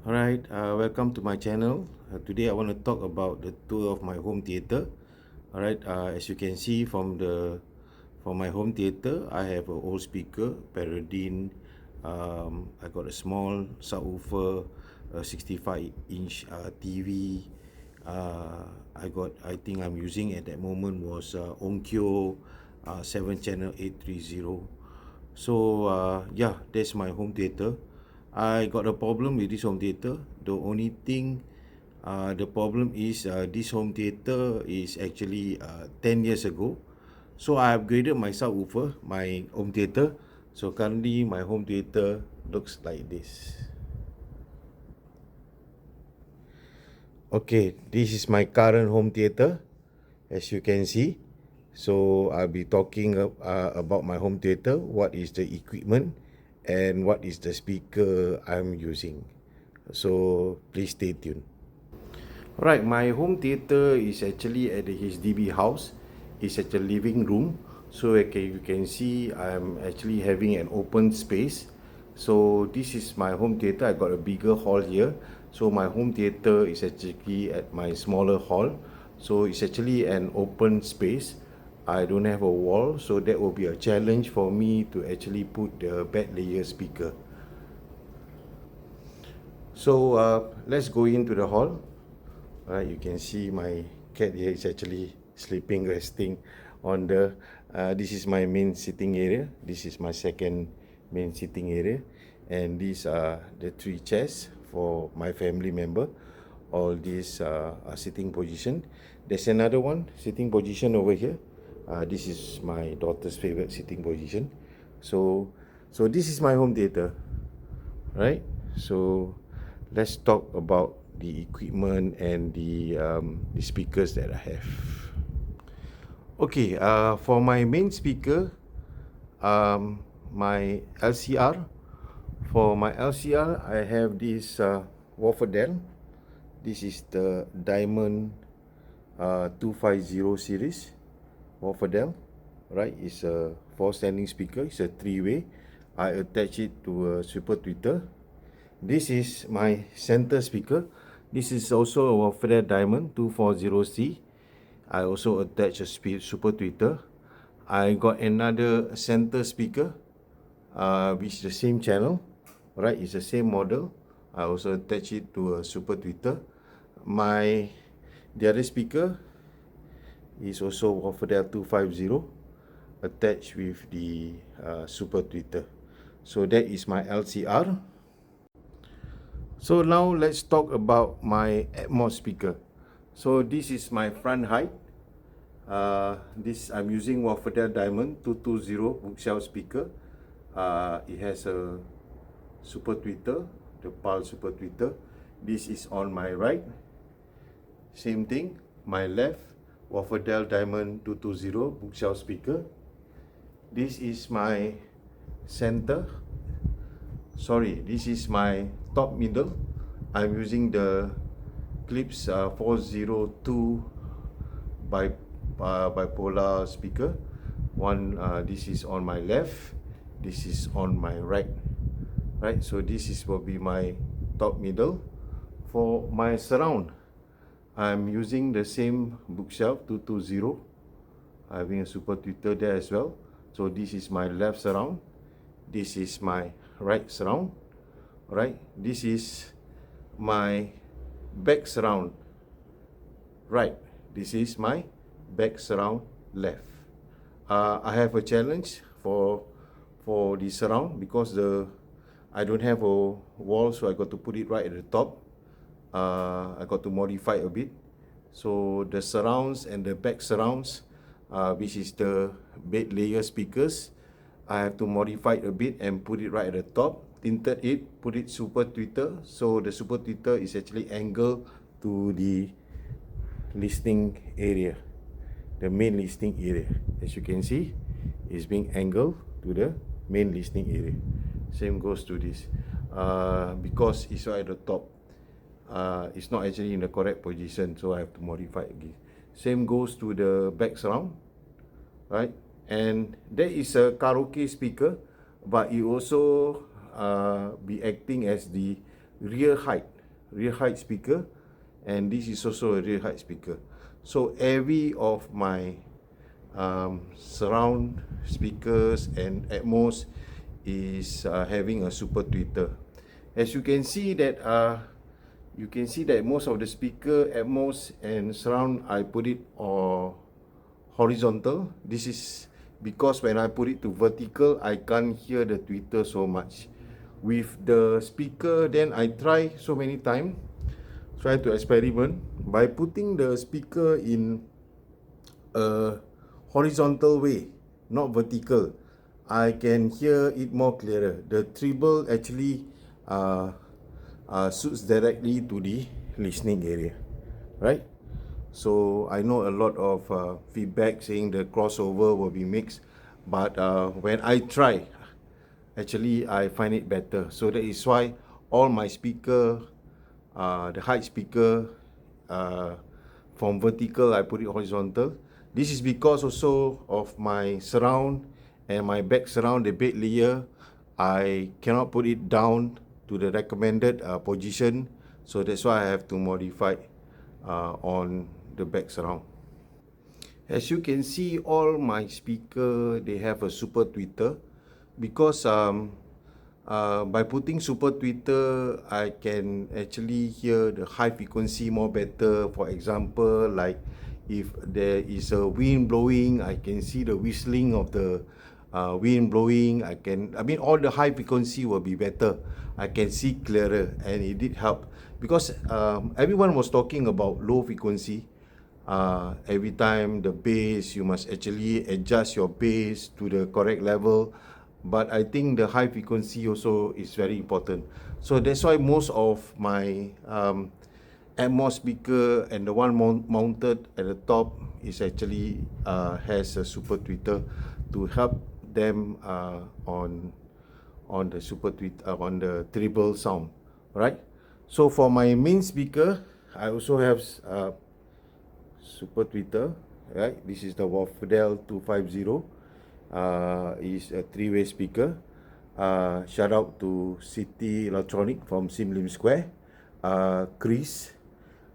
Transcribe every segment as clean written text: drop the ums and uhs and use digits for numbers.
Alright, welcome to my channel. Today I want to talk about the tour of my home theater. Alright, as you can see from my home theater, I have an old speaker, Paradine. I got a small subwoofer, a 65-inch TV. I think I'm using at that moment was Onkyo 7 channel 830. So yeah, that's my home theater. I got a problem with this home theater. The only thing, the problem is this home theater is actually 10 years ago. So I upgraded my subwoofer, my home theater. So currently my home theater looks like this. Okay, this is my current home theater, as you can see. So I'll be talking about my home theater, what is the equipment, and what is the speaker I'm using. So please stay tuned. Alright, my home theater is actually at the HDB house. It's at the living room. So you can see I'm actually having an open space. So this is my home theater. I got a bigger hall here. So my home theater is actually at my smaller hall. So it's actually an open space. I don't have a wall, so that will be a challenge for me to actually put the bed layer speaker. So let's go into the hall. You can see my cat here is actually sleeping, resting on the. This is my main sitting area. This is my second main sitting area, and these are the 3 chairs for my family member. All these are sitting position. There's another one sitting position over here. This is my daughter's favorite sitting position. So this is my home theater, right? So let's talk about the equipment and the speakers that I have. Okay, for my main speaker, my LCR. For my LCR, I have this Wharfedale. This is the Diamond 250 series Wharfedale. Right, it's a 4-standing speaker. It's a 3-way. I attach it to a super tweeter. This is my center speaker. This is also a Wharfedale Diamond 240C. I also attach a super tweeter. I got another center speaker, which is the same channel, right? It's the same model. I also attach it to a super tweeter. The other speaker is also Wharfedale 250, attached with the super tweeter. So that is my LCR. So now let's talk about my Atmos speaker. So this is my front height. This I'm using Wharfedale Diamond 220 bookshelf speaker. It has a super tweeter, the PAL super tweeter. This is on my right. Same thing, my left, Wharfedale Diamond 220 bookshelf speaker. This is my center. This is my top middle. I'm using the Klipsch 402 bipolar speaker. This is on my left, this is on my right. Right, so this will be my top middle. For my surround, I'm using the same bookshelf 220, having a super tweeter there as well. So this is my left surround, this is my right surround. Right, this is my back surround right, this is my back surround left. I have a challenge for the surround because I don't have a wall, so I got to put it right at the top. I got to modify a bit. So the surrounds and the back surrounds, which is the bed layer speakers, I have to modify it a bit and put it right at the top. Tinted it, put it super tweeter. So the super tweeter is actually angled to the listening area, the main listening area. As you can see, it's being angled to the main listening area. Same goes to this, because it's right at the top. It's not actually in the correct position, so I have to modify it again. Same goes to the back surround, right? And there is a karaoke speaker, but it also be acting as the rear height speaker, and this is also a rear height speaker. So every of my surround speakers and Atmos is having a super tweeter. As you can see that most of the speaker, Atmos and surround, I put it horizontal. This is because when I put it to vertical, I can't hear the tweeter so much. With the speaker, then I try so many times, try to experiment by putting the speaker in a horizontal way, not vertical. I can hear it more clearer. The treble actually suits directly to the listening area, right? So I know a lot of feedback saying the crossover will be mixed, but when I try, actually I find it better. So that is why all my speaker, the height speaker, from vertical I put it horizontal. This is because also of my surround and my back surround, the bed layer, I cannot put it down to the recommended position, so that's why I have to modify on the back surround. As you can see, all my speaker, they have a super tweeter, because by putting super tweeter, I can actually hear the high frequency more better. For example, like if there is a wind blowing, I can see the whistling of the wind blowing. All the high frequency will be better. I can see clearer, and it did help, because everyone was talking about low frequency. Every time the bass, you must actually adjust your bass to the correct level, but I think the high frequency also is very important. So that's why most of my Atmos speaker and the one mounted at the top is actually has a super tweeter to help them on the super tweeter, on the treble sound, right? So for my main speaker, I also have super tweeter, right? This is the Wafdel 250. Is a three-way speaker. Shout out to City Electronic from Sim Lim Square. Chris,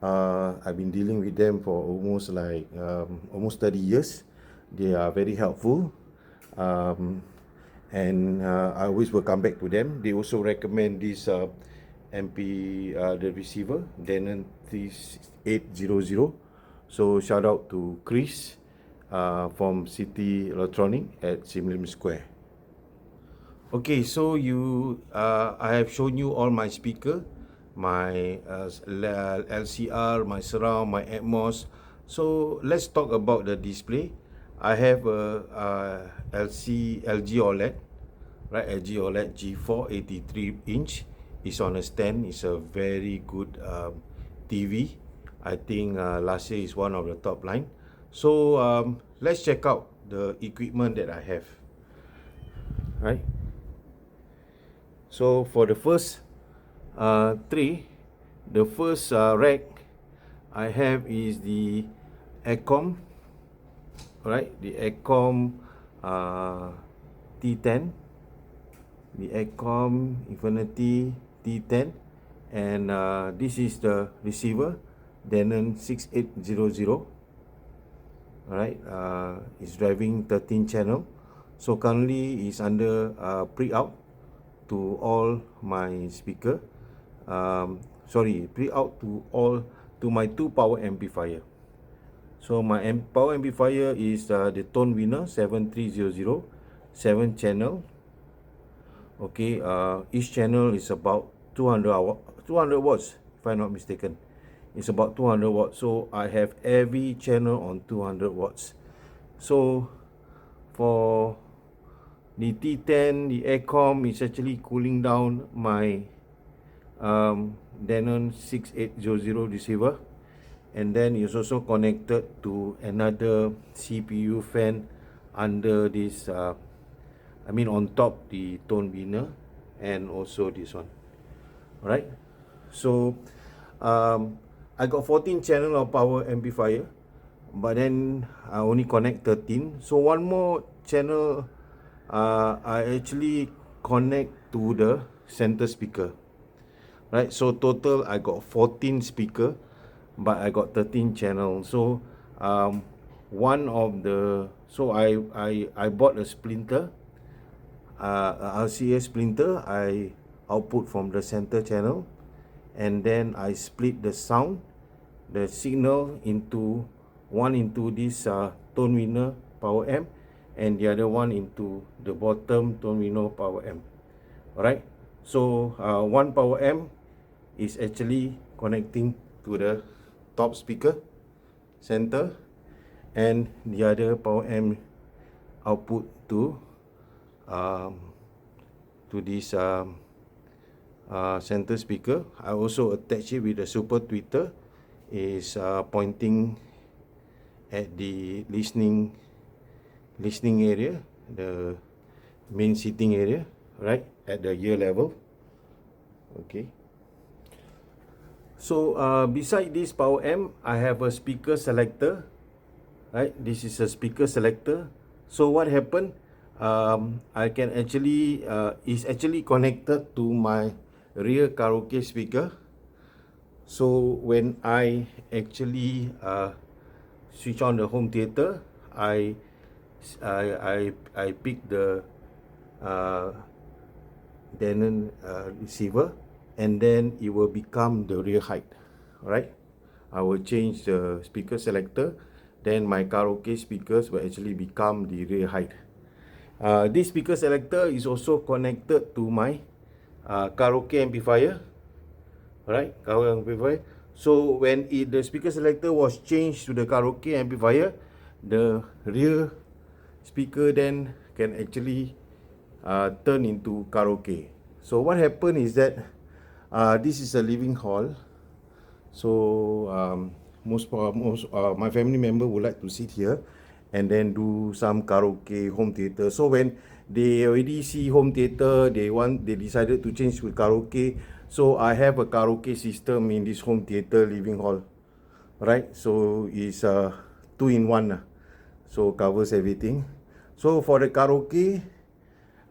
I've been dealing with them for almost 30 years. They are very helpful, and I always will come back to them. They also recommend this MP, the receiver, Denon 3800. So shout out to Chris from City Electronic at Sim Lim Square. Okay, so I have shown you all my speaker, my LCR, my surround, my Atmos. So let's talk about the display. I have a LG OLED, right? LG OLED G4 83 inch. It's on a stand. It's a very good TV. I think last year is one of the top line. So let's check out the equipment that I have, right? So for the first tray, the first rack I have is the Acom, right? The Acom T10, the Acom Infinity T10, and this is the receiver, Denon 6800. Alright, it's driving 13 channel. So currently it's under pre-out to all my speaker. Pre-out to my 2 power amplifier. So my power amplifier is the Tone Winner 7300, 7 channel. Okay, each channel is about 200 watts, if I'm not mistaken. It's about 200 watts. So I have every channel on 200 watts. So for the T10, the Acom is actually cooling down my Denon 6800 receiver, and then it's also connected to another CPU fan under this on top the Tone Winner, and also this one. Alright, so I got 14 channel of power amplifier, but then I only connect 13. So one more channel I actually connect to the center speaker. right? So total I got 14 speaker, but I got 13 channels. So one of the, so I bought a splinter, RCA splinter. I output from the center channel, and then I split the sound, the signal into one into this tone winner power amp, and the other one into the bottom tone winner power amp. Alright, so one power amp is actually connecting to the top speaker center, and the other power amp output to this center speaker. I also attach it with a super tweeter, is pointing at the listening area, the main seating area, right at the ear level. Okay, so beside this power amp, I have a speaker selector, right? This is a speaker selector. So what happened, I can actually is actually connected to my rear karaoke speaker. So when I actually switch on the home theater, I pick the Denon receiver, and then it will become the rear height, right? I will change the speaker selector, then my karaoke speakers will actually become the rear height. This speaker selector is also connected to my karaoke amplifier, right? Karaoke amplifier. So when the speaker selector was changed to the karaoke amplifier, the rear speaker then can actually turn into karaoke. So what happened is that this is a living hall. So most my family member would like to sit here and then do some karaoke home theater. So when they already see home theater, they decided to change to karaoke. So I have a karaoke system in this home theater living hall, right? So it's 2-in-1, so covers everything. So for the karaoke,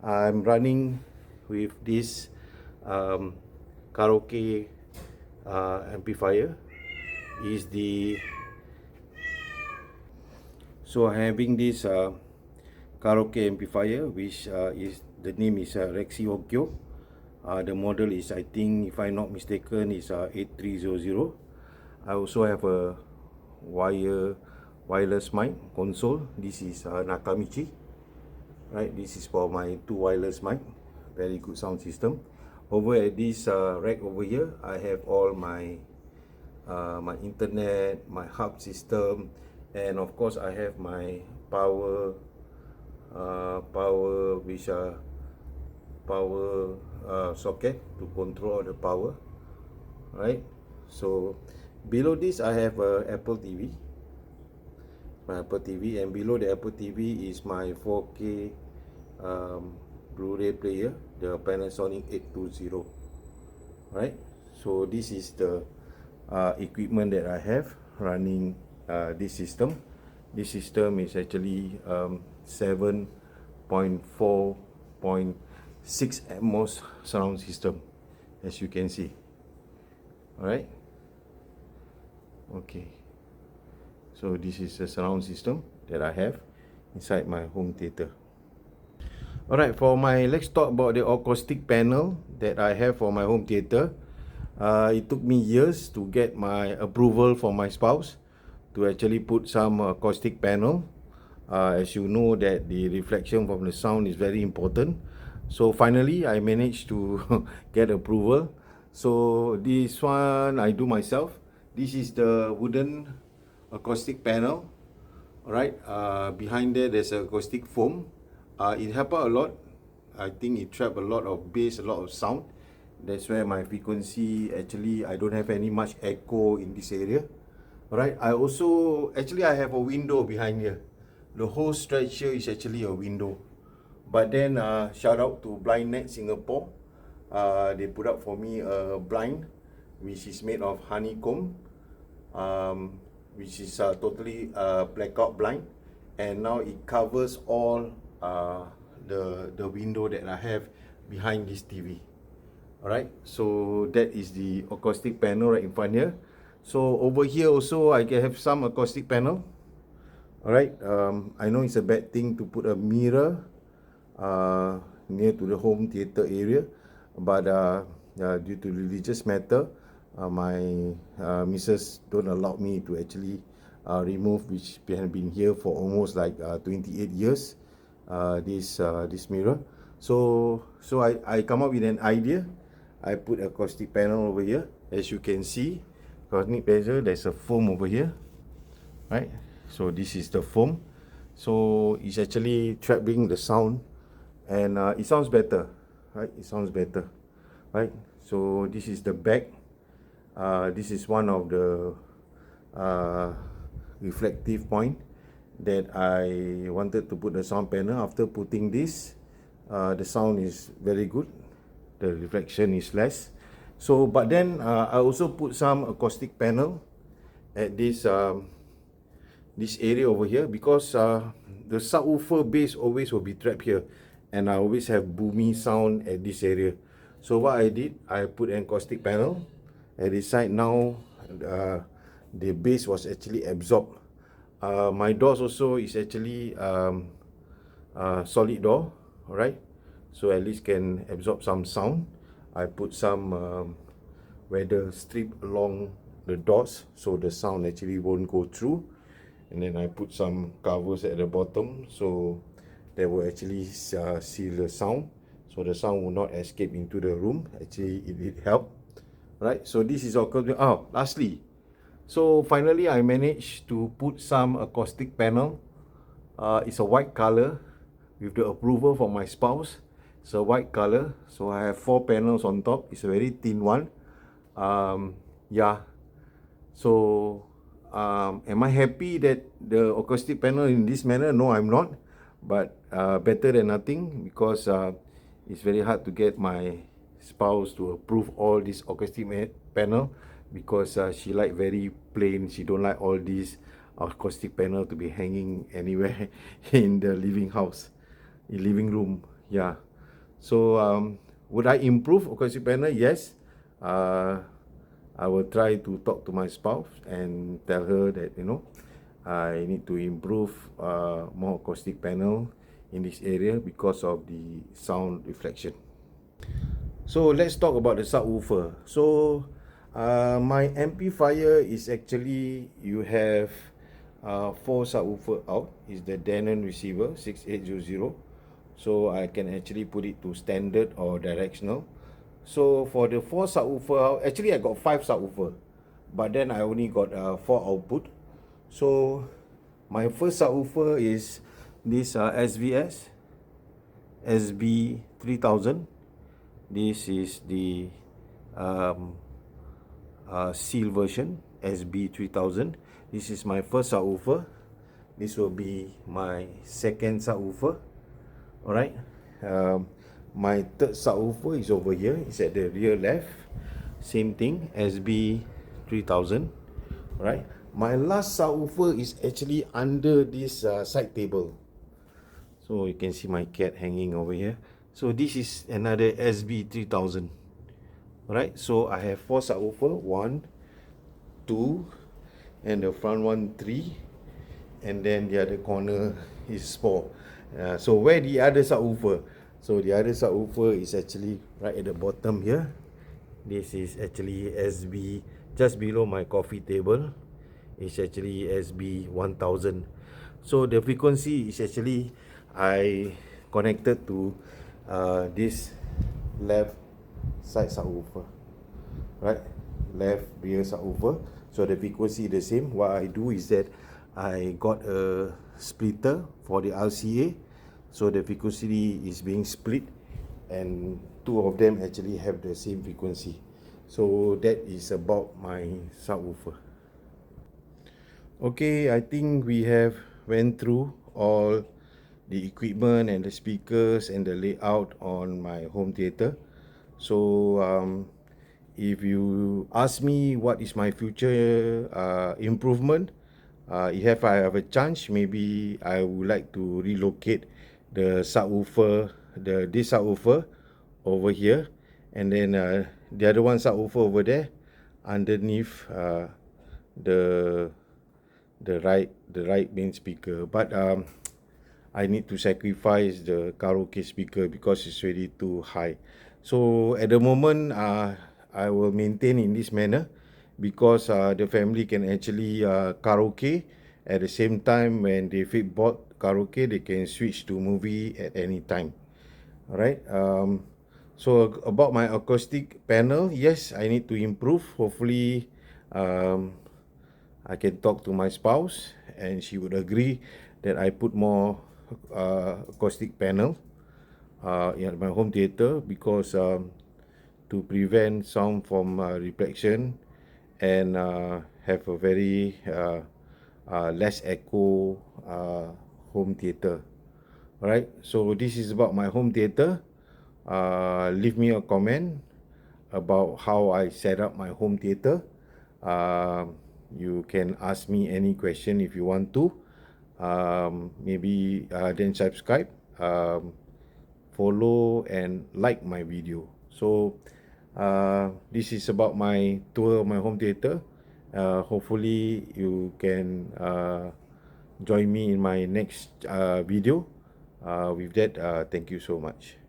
I'm running with this karaoke amplifier. Is the, so having this karaoke amplifier, which is, the name is Rexy Okyo. The model is, I think, if I'm not mistaken, is 8300. I also have a wireless mic console. This is Nakamichi, right? This is for my 2 wireless mic. Very good sound system. Over at this rack over here, I have all my my internet, my hub system, and of course I have my power socket to control the power, right? So below this I have a Apple TV, and below the Apple TV is my 4K Blu-ray player, the Panasonic 820, right? So this is the equipment that I have running this system. This system is actually 7.4.6 Atmos surround system, as you can see. Alright, okay, so this is the surround system that I have inside my home theater. Alright, let's talk about the acoustic panel that I have for my home theater. It took me years to get my approval from my spouse to actually put some acoustic panel. As you know that the reflection from the sound is very important. So finally I managed to get approval. So this one I do myself. This is the wooden acoustic panel. Alright, behind there's a acoustic foam. It helped out a lot. I think it trapped a lot of bass, a lot of sound. That's where my frequency, actually I don't have any much echo in this area. Alright, I also, actually I have a window behind here. The whole stretch here is actually a window. But then shout out to BlindNet Singapore. They put up for me a blind which is made of honeycomb, which is totally blackout blind, and now it covers all the window that I have behind this TV. Alright, so that is the acoustic panel right in front here. So over here also I can have some acoustic panel. Alright, I know it's a bad thing to put a mirror near to the home theater area, but due to religious matter, my missus don't allow me to actually remove, which have been here for almost like 28 years, this mirror. So I come up with an idea. I put acoustic panel over here. As you can see, acoustic panel, there's a foam over here, right? So this is the foam. So it's actually trapping the sound, and it sounds better, right? It sounds better, right? So this is the back. This is one of the reflective point that I wanted to put the sound panel. After putting this, the sound is very good. The reflection is less. So, but then I also put some acoustic panel at this area over here, because the subwoofer bass always will be trapped here, and I always have boomy sound at this area. So what I did, I put an acoustic panel at this side. Now the bass was actually absorbed. My doors also is actually solid door, alright, so at least can absorb some sound. I put some weather strip along the doors, so the sound actually won't go through. And then I put some covers at the bottom, so that will actually seal the sound, so the sound will not escape into the room. Actually it helped, right? So this is all. Lastly, so finally I managed to put some acoustic panel. It's a white color with the approval from my spouse. It's a white color, so I have 4 panels on top. It's a very thin one. Yeah, so am I happy that the acoustic panel in this manner? No, I'm not, but better than nothing, because it's very hard to get my spouse to approve all this acoustic panel, because she like very plain. She don't like all these acoustic panel to be hanging anywhere in the living room. Yeah, so would I improve acoustic panel? Yes. I will try to talk to my spouse and tell her that, you know, I need to improve more acoustic panel in this area because of the sound reflection. So let's talk about the subwoofer. So my amplifier is actually, you have 4 subwoofer out. Is the Denon receiver 6800. So I can actually put it to standard or directional. So for the 4 subwoofer, actually I got 5 subwoofer, but then I only got 4 output. So my first subwoofer is this SVS SB3000. This is the seal version, SB3000. This is my first subwoofer. This will be my second subwoofer. Alright. My third subwoofer is over here. It's at the rear left. Same thing, SB3000. Right. My last subwoofer is actually under this side table. So you can see my cat hanging over here. So this is another SB3000. Right. So I have 4 subwoofer. 1, 2, and the front one 3, and then the other corner is 4. So where the other subwoofer? So the other subwoofer is actually right at the bottom here. This is actually SB, just below my coffee table. It's actually SB1000. So the frequency is actually, I connected to this left side subwoofer, right? Left rear subwoofer. So the frequency is the same. What I do is that I got a splitter for the RCA. So the frequency is being split, and 2 of them actually have the same frequency. So that is about my subwoofer. Okay, I think we have went through all the equipment and the speakers and the layout on my home theater. So if you ask me what is my future improvement, if I have a chance, maybe I would like to relocate the subwoofer, this subwoofer over here, and then the other one subwoofer over there underneath the right main speaker. But I need to sacrifice the karaoke speaker because it's already too high. So at the moment, I will maintain in this manner because the family can actually karaoke at the same time. When they feel bored karaoke, they can switch to movie at any time. Alright. So about my acoustic panel, yes, I need to improve. Hopefully, I can talk to my spouse and she would agree that I put more acoustic panel in my home theater because to prevent sound from reflection and have a very less echo home theater. Alright, so this is about my home theater. Leave me a comment about how I set up my home theater. You can ask me any question if you want to. Maybe then subscribe, follow and like my video. So this is about my tour of my home theater. Hopefully you can join me in my next video. With that, thank you so much.